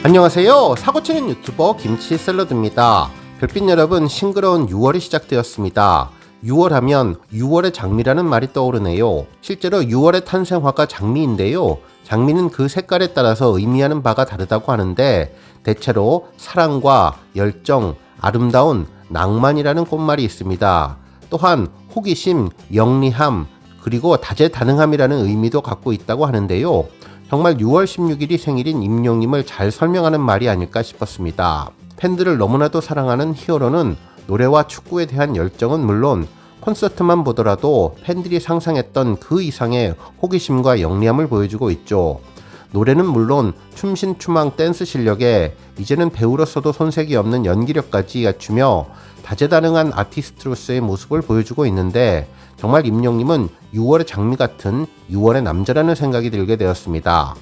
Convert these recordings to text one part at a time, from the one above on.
안녕하세요. 사고치는 유튜버 김치샐러드입니다. 별빛 여러분, 싱그러운 6월이 시작되었습니다. 6월 하면 6월의 장미라는 말이 떠오르네요. 실제로 6월의 탄생화가 장미인데요. 장미는 그 색깔에 따라서 의미하는 바가 다르다고 하는데 대체로 사랑과 열정, 아름다운 낭만이라는 꽃말이 있습니다. 또한 호기심, 영리함, 그리고 다재다능함이라는 의미도 갖고 있다고 하는데요. 정말 6월 16일이 생일인 임영님을 잘 설명하는 말이 아닐까 싶었습니다. 팬들을 너무나도 사랑하는 히어로는 노래와 축구에 대한 열정은 물론 콘서트만 보더라도 팬들이 상상했던 그 이상의 호기심과 영리함을 보여주고 있죠. 노래는 물론 춤신추망 댄스 실력에 이제는 배우로서도 손색이 없는 연기력까지 갖추며 다재다능한 아티스트로서의 모습을 보여주고 있는데 정말 임영님은 6월의 장미 같은 6월의 남자라는 생각이 들게 되었습니다.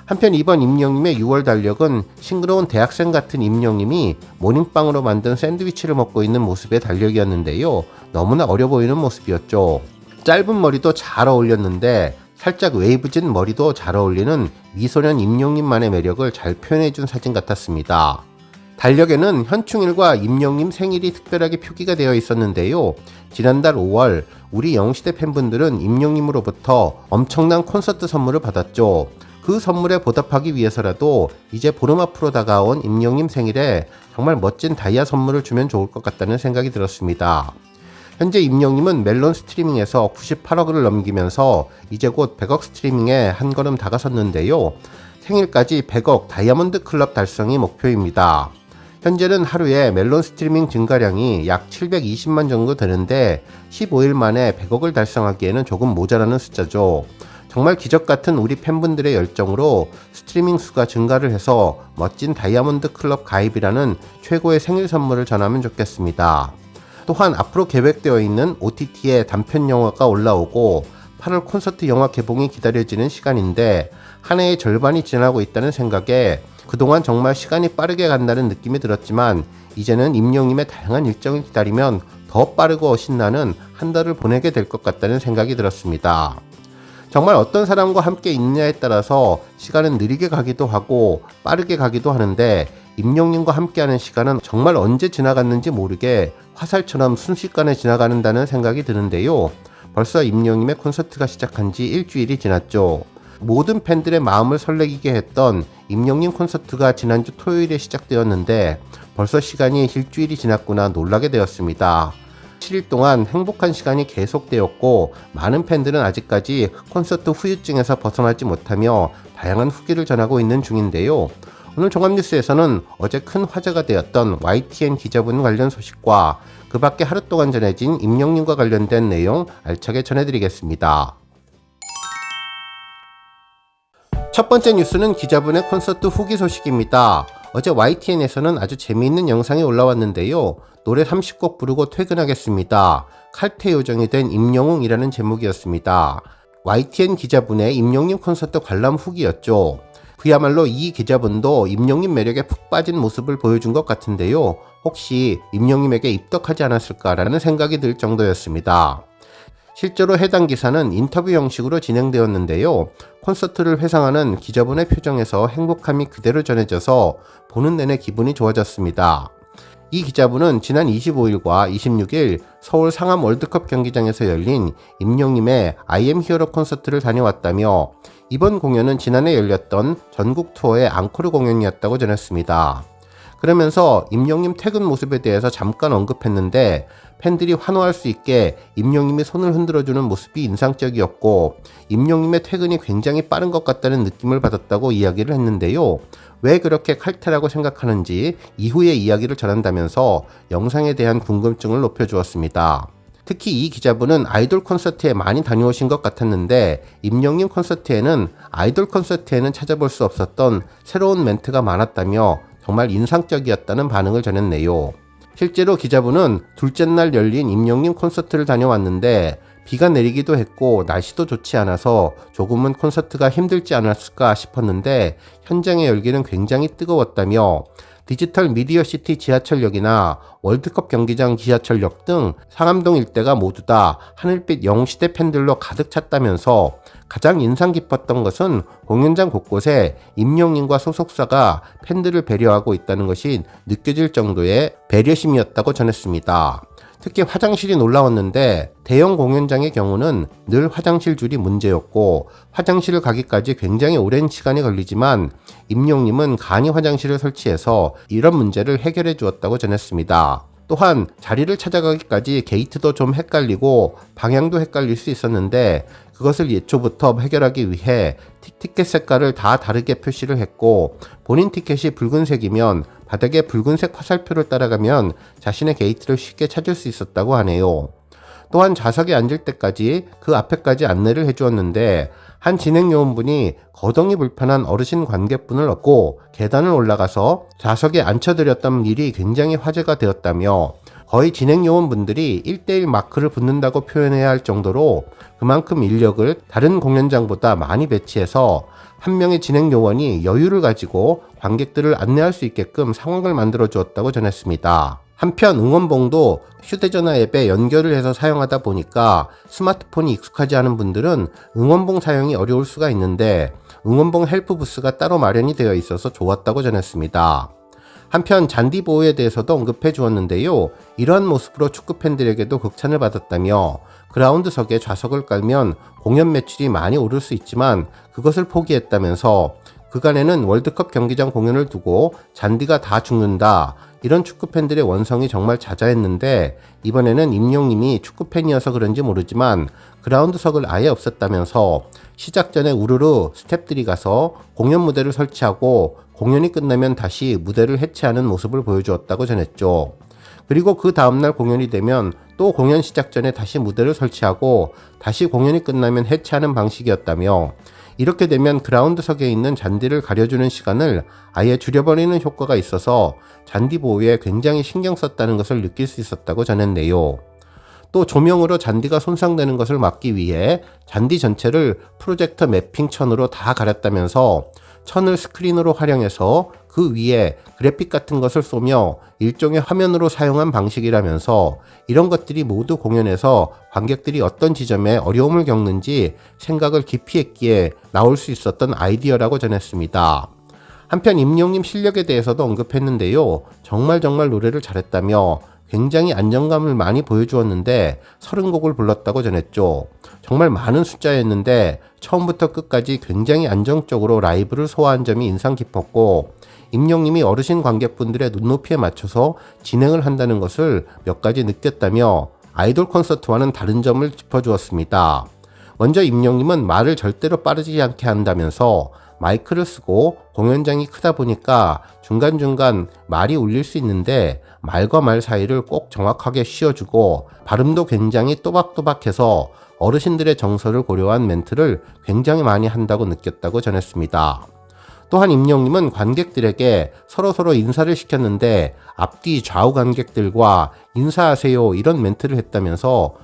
한편 이번 임영님의 6월 달력은 싱그러운 대학생 같은 임영님이 모닝빵으로 만든 샌드위치를 먹고 있는 모습의 달력이었는데요. 너무나 어려 보이는 모습이었죠. 짧은 머리도 잘 어울렸는데 살짝 웨이브진 머리도 잘 어울리는 미소년 임영님만의 매력을 잘 표현해준 사진 같았습니다. 달력에는 현충일과 임영님 생일이 특별하게 표기가 되어 있었는데요. 지난달 5월 우리 영웅시대 팬분들은 임영님으로부터 엄청난 콘서트 선물을 받았죠. 그 선물에 보답하기 위해서라도 이제 보름 앞으로 다가온 임영님 생일에 정말 멋진 다이아 선물을 주면 좋을 것 같다는 생각이 들었습니다. 현재 임영님은 멜론 스트리밍에서 98억을 넘기면서 이제 곧 100억 스트리밍에 한 걸음 다가섰는데요. 생일까지 100억 다이아몬드 클럽 달성이 목표입니다. 현재는 하루에 멜론 스트리밍 증가량이 약 720만 정도 되는데 15일 만에 100억을 달성하기에는 조금 모자라는 숫자죠. 정말 기적 같은 우리 팬분들의 열정으로 스트리밍 수가 증가를 해서 멋진 다이아몬드 클럽 가입이라는 최고의 생일 선물을 전하면 좋겠습니다. 또한 앞으로 계획되어 있는 OTT에 단편 영화가 올라오고 8월 콘서트 영화 개봉이 기다려지는 시간인데 한 해의 절반이 지나고 있다는 생각에 그동안 정말 시간이 빠르게 간다는 느낌이 들었지만 이제는 임영님의 다양한 일정을 기다리면 더 빠르고 신나는 한 달을 보내게 될 것 같다는 생각이 들었습니다. 정말 어떤 사람과 함께 있느냐에 따라서 시간은 느리게 가기도 하고 빠르게 가기도 하는데 임영님과 함께하는 시간은 정말 언제 지나갔는지 모르게 화살처럼 순식간에 지나가는다는 생각이 드는데요. 벌써 임영님의 콘서트가 시작한 지 일주일이 지났죠. 모든 팬들의 마음을 설레게 했던 임영님 콘서트가 지난주 토요일에 시작되었는데 벌써 시간이 일주일이 지났구나 놀라게 되었습니다. 7일 동안 행복한 시간이 계속되었고 많은 팬들은 아직까지 콘서트 후유증에서 벗어나지 못하며 다양한 후기를 전하고 있는 중인데요. 오늘 종합뉴스에서는 어제 큰 화제가 되었던 YTN 기자분 관련 소식과 그 밖에 하루 동안 전해진 임영님과 관련된 내용 알차게 전해드리겠습니다. 첫 번째 뉴스는 기자분의 콘서트 후기 소식입니다. 어제 YTN에서는 아주 재미있는 영상이 올라왔는데요. 노래 30곡 부르고 퇴근하겠습니다. 칼퇴 요정이 된 임영웅이라는 제목이었습니다. YTN 기자분의 임영님 콘서트 관람 후기였죠. 그야말로 이 기자분도 임영님 매력에 푹 빠진 모습을 보여준 것 같은데요. 혹시 임영님에게 입덕하지 않았을까라는 생각이 들 정도였습니다. 실제로 해당 기사는 인터뷰 형식으로 진행되었는데요. 콘서트를 회상하는 기자분의 표정에서 행복함이 그대로 전해져서 보는 내내 기분이 좋아졌습니다. 이 기자분은 지난 25일과 26일 서울 상암 월드컵 경기장에서 열린 임영님의 I am hero 콘서트를 다녀왔다며 이번 공연은 지난해 열렸던 전국 투어의 앙코르 공연이었다고 전했습니다. 그러면서 임영님 퇴근 모습에 대해서 잠깐 언급했는데 팬들이 환호할 수 있게 임영님이 손을 흔들어주는 모습이 인상적이었고 임영님의 퇴근이 굉장히 빠른 것 같다는 느낌을 받았다고 이야기를 했는데요. 왜 그렇게 칼퇴라고 생각하는지 이후의 이야기를 전한다면서 영상에 대한 궁금증을 높여주었습니다. 특히 이 기자분은 아이돌 콘서트에 많이 다녀오신 것 같았는데 임영님 콘서트에는 아이돌 콘서트에는 찾아볼 수 없었던 새로운 멘트가 많았다며 정말 인상적이었다는 반응을 전했네요. 실제로 기자분은 둘째 날 열린 임영님 콘서트를 다녀왔는데 비가 내리기도 했고 날씨도 좋지 않아서 조금은 콘서트가 힘들지 않았을까 싶었는데 현장의 열기는 굉장히 뜨거웠다며 디지털 미디어시티 지하철역이나 월드컵 경기장 지하철역 등 상암동 일대가 모두 다 하늘빛 영웅시대 팬들로 가득 찼다면서 가장 인상 깊었던 것은 공연장 곳곳에 임영웅과 소속사가 팬들을 배려하고 있다는 것이 느껴질 정도의 배려심이었다고 전했습니다. 특히 화장실이 놀라웠는데 대형 공연장의 경우는 늘 화장실 줄이 문제였고 화장실을 가기까지 굉장히 오랜 시간이 걸리지만 임영웅은 간이 화장실을 설치해서 이런 문제를 해결해 주었다고 전했습니다. 또한 자리를 찾아가기까지 게이트도 좀 헷갈리고 방향도 헷갈릴 수 있었는데 그것을 예초부터 해결하기 위해 티켓 색깔을 다 다르게 표시를 했고 본인 티켓이 붉은색이면 바닥에 붉은색 화살표를 따라가면 자신의 게이트를 쉽게 찾을 수 있었다고 하네요. 또한 좌석에 앉을 때까지 그 앞에까지 안내를 해주었는데 한 진행요원분이 거동이 불편한 어르신 관객분을 얻고 계단을 올라가서 좌석에 앉혀드렸던 일이 굉장히 화제가 되었다며 거의 진행요원분들이 1대1 마크를 붙는다고 표현해야 할 정도로 그만큼 인력을 다른 공연장보다 많이 배치해서 한 명의 진행요원이 여유를 가지고 관객들을 안내할 수 있게끔 상황을 만들어 주었다고 전했습니다. 한편 응원봉도 휴대전화 앱에 연결을 해서 사용하다 보니까 스마트폰이 익숙하지 않은 분들은 응원봉 사용이 어려울 수가 있는데 응원봉 헬프 부스가 따로 마련이 되어 있어서 좋았다고 전했습니다. 한편 잔디 보호에 대해서도 언급해 주었는데요. 이러한 모습으로 축구 팬들에게도 극찬을 받았다며 그라운드석에 좌석을 깔면 공연 매출이 많이 오를 수 있지만 그것을 포기했다면서 그간에는 월드컵 경기장 공연을 두고 잔디가 다 죽는다. 이런 축구팬들의 원성이 정말 자자했는데 이번에는 임영웅이 축구팬이어서 그런지 모르지만 그라운드석을 아예 없앴다면서 시작 전에 우르르 스태프들이 가서 공연 무대를 설치하고 공연이 끝나면 다시 무대를 해체하는 모습을 보여주었다고 전했죠. 그리고 그 다음날 공연이 되면 또 공연 시작 전에 다시 무대를 설치하고 다시 공연이 끝나면 해체하는 방식이었다며 이렇게 되면 그라운드석에 있는 잔디를 가려주는 시간을 아예 줄여버리는 효과가 있어서 잔디 보호에 굉장히 신경 썼다는 것을 느낄 수 있었다고 전했네요. 또 조명으로 잔디가 손상되는 것을 막기 위해 잔디 전체를 프로젝터 매핑 천으로 다 가렸다면서 천을 스크린으로 활용해서 그 위에 그래픽 같은 것을 쏘며 일종의 화면으로 사용한 방식이라면서 이런 것들이 모두 공연에서 관객들이 어떤 지점에 어려움을 겪는지 생각을 깊이 했기에 나올 수 있었던 아이디어라고 전했습니다. 한편 임영웅 실력에 대해서도 언급했는데요. 정말 노래를 잘했다며 굉장히 안정감을 많이 보여주었는데 30곡을 불렀다고 전했죠. 정말 많은 숫자였는데 처음부터 끝까지 굉장히 안정적으로 라이브를 소화한 점이 인상 깊었고 임영웅이 어르신 관객분들의 눈높이에 맞춰서 진행을 한다는 것을 몇 가지 느꼈다며 아이돌 콘서트와는 다른 점을 짚어주었습니다. 먼저 임영웅은 말을 절대로 빠르지 않게 한다면서 마이크를 쓰고 공연장이 크다 보니까 중간중간 말이 울릴 수 있는데 말과 말 사이를 꼭 정확하게 씌워주고 발음도 굉장히 또박또박해서 어르신들의 정서를 고려한 멘트를 굉장히 많이 한다고 느꼈다고 전했습니다. 또한 임영웅은 관객들에게 서로 인사를 시켰는데 앞뒤 좌우 관객들과 인사하세요 이런 멘트를 했다면서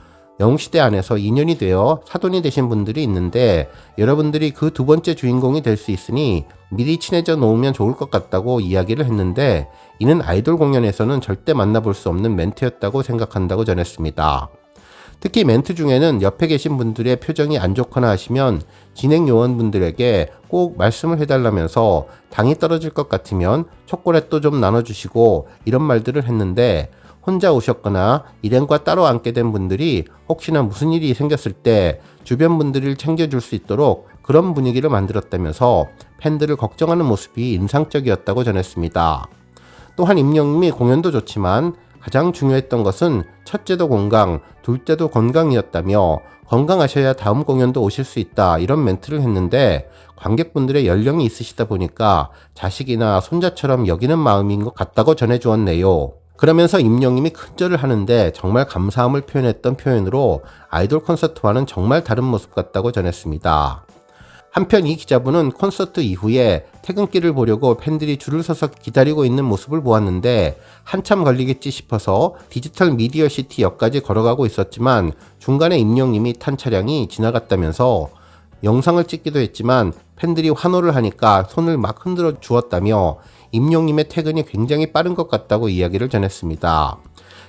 영웅시대 안에서 인연이 되어 사돈이 되신 분들이 있는데 여러분들이 그 두 번째 주인공이 될 수 있으니 미리 친해져 놓으면 좋을 것 같다고 이야기를 했는데 이는 아이돌 공연에서는 절대 만나볼 수 없는 멘트였다고 생각한다고 전했습니다. 특히 멘트 중에는 옆에 계신 분들의 표정이 안 좋거나 하시면 진행 요원분들에게 꼭 말씀을 해달라면서 당이 떨어질 것 같으면 초콜릿도 좀 나눠주시고 이런 말들을 했는데 혼자 오셨거나 일행과 따로 앉게 된 분들이 혹시나 무슨 일이 생겼을 때 주변 분들을 챙겨줄 수 있도록 그런 분위기를 만들었다면서 팬들을 걱정하는 모습이 인상적이었다고 전했습니다. 또한 임영웅이 공연도 좋지만 가장 중요했던 것은 첫째도 건강, 둘째도 건강이었다며 건강하셔야 다음 공연도 오실 수 있다 이런 멘트를 했는데 관객분들의 연령이 있으시다 보니까 자식이나 손자처럼 여기는 마음인 것 같다고 전해주었네요. 그러면서 임영웅이 큰절을 하는데 정말 감사함을 표현했던 표현으로 아이돌 콘서트와는 정말 다른 모습 같다고 전했습니다. 한편 이 기자분은 콘서트 이후에 퇴근길을 보려고 팬들이 줄을 서서 기다리고 있는 모습을 보았는데 한참 걸리겠지 싶어서 디지털 미디어 시티 역까지 걸어가고 있었지만 중간에 임영웅이 탄 차량이 지나갔다면서 영상을 찍기도 했지만 팬들이 환호를 하니까 손을 막 흔들어 주었다며 임영웅의 퇴근이 굉장히 빠른 것 같다고 이야기를 전했습니다.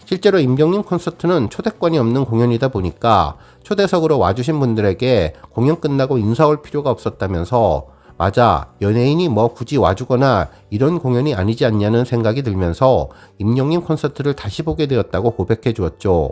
실제로 임영님 콘서트는 초대권이 없는 공연이다 보니까 초대석으로 와주신 분들에게 공연 끝나고 인사 올 필요가 없었다면서 맞아, 연예인이 뭐 굳이 와주거나 이런 공연이 아니지 않냐는 생각이 들면서 임영님 콘서트를 다시 보게 되었다고 고백해 주었죠.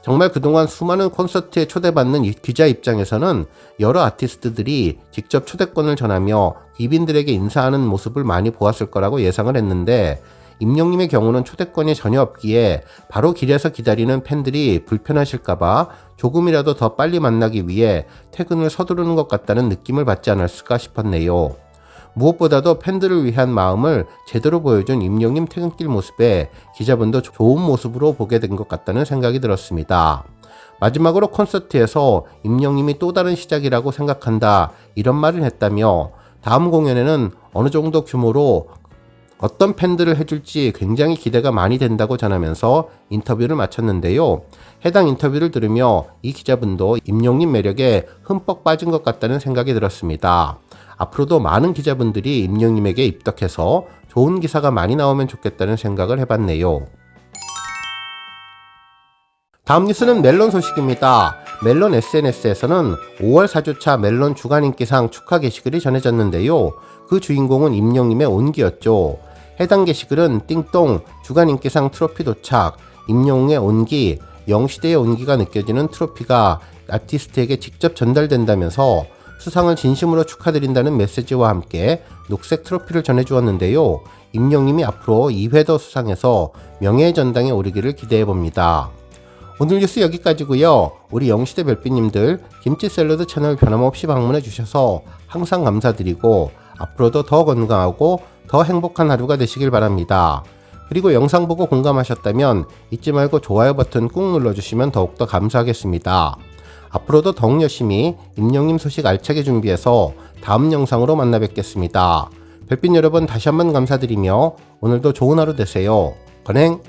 정말 그동안 수많은 콘서트에 초대받는 이 기자 입장에서는 여러 아티스트들이 직접 초대권을 전하며 귀빈들에게 인사하는 모습을 많이 보았을 거라고 예상을 했는데 임영님의 경우는 초대권이 전혀 없기에 바로 길에서 기다리는 팬들이 불편하실까봐 조금이라도 더 빨리 만나기 위해 퇴근을 서두르는 것 같다는 느낌을 받지 않았을까 싶었네요. 무엇보다도 팬들을 위한 마음을 제대로 보여준 임영님 퇴근길 모습에 기자분도 좋은 모습으로 보게 된 것 같다는 생각이 들었습니다. 마지막으로 콘서트에서 임영님이 또 다른 시작이라고 생각한다 이런 말을 했다며 다음 공연에는 어느 정도 규모로 어떤 팬들을 해줄지 굉장히 기대가 많이 된다고 전하면서 인터뷰를 마쳤는데요. 해당 인터뷰를 들으며 이 기자분도 임영님 매력에 흠뻑 빠진 것 같다는 생각이 들었습니다. 앞으로도 많은 기자분들이 임영님에게 입덕해서 좋은 기사가 많이 나오면 좋겠다는 생각을 해봤네요. 다음 뉴스는 멜론 소식입니다. 멜론 SNS에서는 5월 4주차 멜론 주간인기상 축하 게시글이 전해졌는데요. 그 주인공은 임영님의 온기였죠. 해당 게시글은 띵똥 주간인기상 트로피 도착, 임영웅의 온기, 영시대의 온기가 느껴지는 트로피가 아티스트에게 직접 전달된다면서 수상을 진심으로 축하드린다는 메시지와 함께 녹색 트로피를 전해주었는데요. 임영님이 앞으로 2회 더 수상해서 명예의 전당에 오르기를 기대해봅니다. 오늘 뉴스 여기까지고요. 우리 영시대 별빛님들 김치 샐러드 채널 변함없이 방문해 주셔서 항상 감사드리고 앞으로도 더 건강하고 더 행복한 하루가 되시길 바랍니다. 그리고 영상 보고 공감하셨다면 잊지 말고 좋아요 버튼 꾹 눌러주시면 더욱더 감사하겠습니다. 앞으로도 더욱 열심히 임영님 소식 알차게 준비해서 다음 영상으로 만나 뵙겠습니다. 별빛 여러분 다시 한번 감사드리며 오늘도 좋은 하루 되세요. 건행!